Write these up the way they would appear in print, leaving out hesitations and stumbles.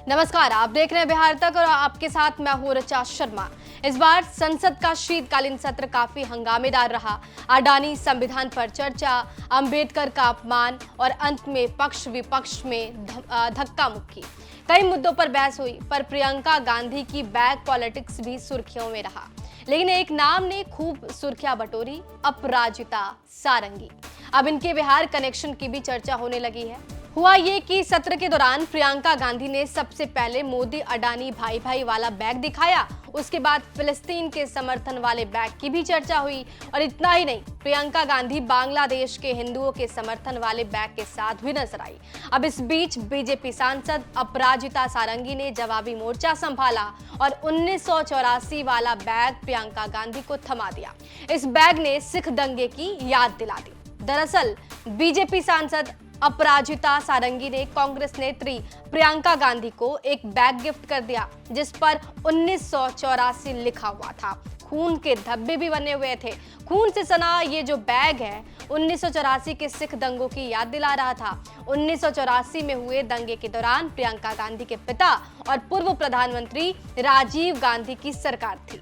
नमस्कार, आप देख रहे हैं बिहार तक और आपके साथ मैं हूं ऋचा शर्मा। इस बार संसद का शीतकालीन सत्र काफी हंगामेदार रहा। अडानी संविधान पर चर्चा, अंबेडकर का अपमान और अंत में पक्ष विपक्ष में धक्का मुक्की। कई मुद्दों पर बहस हुई, पर प्रियंका गांधी की बैक पॉलिटिक्स भी सुर्खियों में रहा। लेकिन एक नाम ने खूब सुर्खियां बटोरी, अपराजिता सारंगी। अब इनके बिहार कनेक्शन की भी चर्चा होने लगी है। हुआ ये कि सत्र के दौरान प्रियंका गांधी ने सबसे पहले मोदी अडानी भाई भाई वाला बैग दिखाया। उसके बाद फिलिस्तीन के समर्थन वाले बैग की भी चर्चा हुई। और इतना ही नहीं, प्रियंका गांधी बांग्लादेश के हिंदुओं के समर्थन वाले बैग के साथ भी नजर आई। अब इस बीच बीजेपी सांसद अपराजिता सारंगी ने जवाबी मोर्चा संभाला और 1984 वाला बैग प्रियंका गांधी को थमा दिया। इस बैग ने सिख दंगे की याद दिला दी। दरअसल बीजेपी सांसद अपराजिता सारंगी ने कांग्रेस नेत्री प्रियंका गांधी को एक बैग गिफ्ट कर दिया, जिस पर 1984 लिखा हुआ था। खून के धब्बे भी बने हुए थे। खून से सना ये जो बैग है 1984 के सिख दंगों की याद दिला रहा था। 1984 में हुए दंगे के दौरान प्रियंका गांधी के पिता और पूर्व प्रधानमंत्री राजीव गांधी की सरकार थी,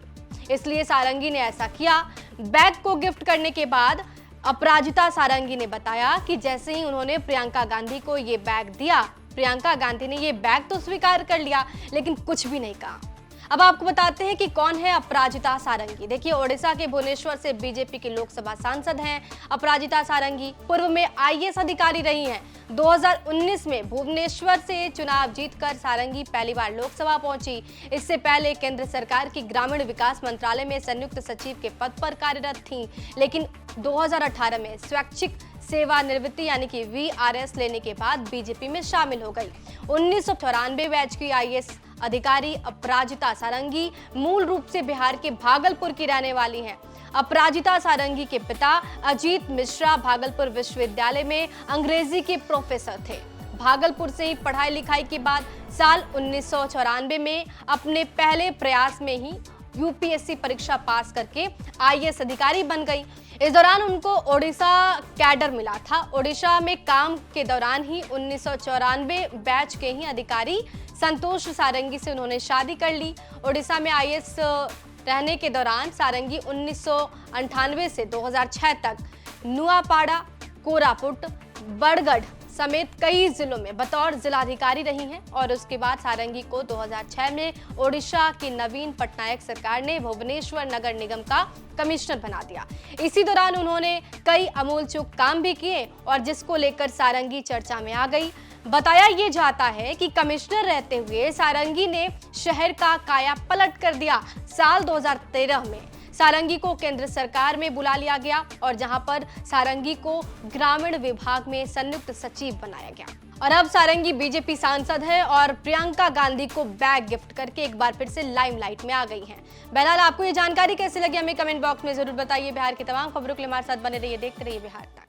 इसलिए सारंगी ने ऐसा किया। बैग को गिफ्ट करने के बाद अपराजिता सारंगी ने बताया कि जैसे ही उन्होंने प्रियंका गांधी को ये बैग दिया, प्रियंका गांधी ने ये बैग तो स्वीकार कर लिया, लेकिन कुछ भी नहीं कहा। अब आपको बताते हैं कि कौन है अपराजिता सारंगी। देखिए, ओडिशा के भुवनेश्वर से बीजेपी के लोकसभा सांसद हैं अपराजिता सारंगी। पूर्व में आईएएस अधिकारी रही हैं। 2019 में भुवनेश्वर से चुनाव जीतकर सारंगी पहली बार लोकसभा पहुंची। इससे पहले केंद्र सरकार की ग्रामीण विकास मंत्रालय में संयुक्त सचिव के पद पर कार्यरत थीं, लेकिन 2018 में स्वैच्छिक सेवानिवृत्ति यानी कि वीआरएस लेने के बाद बीजेपी में शामिल हो गई। 1994 बैच की आईएएस अधिकारी अपराजिता सारंगी मूल रूप से बिहार के भागलपुर की रहने वाली हैं। अपराजिता सारंगी के पिता अजीत मिश्रा भागलपुर विश्वविद्यालय में अंग्रेजी के प्रोफेसर थे। भागलपुर से ही पढ़ाई लिखाई के बाद साल 1994 में अपने पहले प्रयास में ही यूपीएससी परीक्षा पास करके आईएएस अधिकारी बन गई। इस दौरान उनको ओडिशा कैडर मिला था। ओडिशा में काम के दौरान ही 1994 बैच के ही अधिकारी संतोष सारंगी से उन्होंने शादी कर ली। ओडिशा में आईएएस रहने के दौरान सारंगी 1998 से 2006 तक नुआपाड़ा, कोरापुट, बरगढ़ समेत कई जिलों में बतौर जिलाधिकारी रही हैं। और उसके बाद सारंगी को 2006 में ओडिशा की नवीन पटनायक सरकार ने भुवनेश्वर नगर निगम का कमिश्नर बना दिया। इसी दौरान उन्होंने कई अमूलचूक काम भी किए और जिसको लेकर सारंगी चर्चा में आ गई। बताया ये जाता है कि कमिश्नर रहते हुए सारंगी ने शहर का काया पलट कर दिया। साल 2013 में सारंगी को केंद्र सरकार में बुला लिया गया और जहां पर सारंगी को ग्रामीण विभाग में संयुक्त सचिव बनाया गया। और अब सारंगी बीजेपी सांसद है और प्रियंका गांधी को बैग गिफ्ट करके एक बार फिर से लाइमलाइट में आ गई हैं। बहरहाल, आपको ये जानकारी कैसी लगी हमें कमेंट बॉक्स में जरूर बताइए। बिहार की तमाम खबरों के लिए हमारे साथ बने रहिए, देखते रहिए बिहार तक।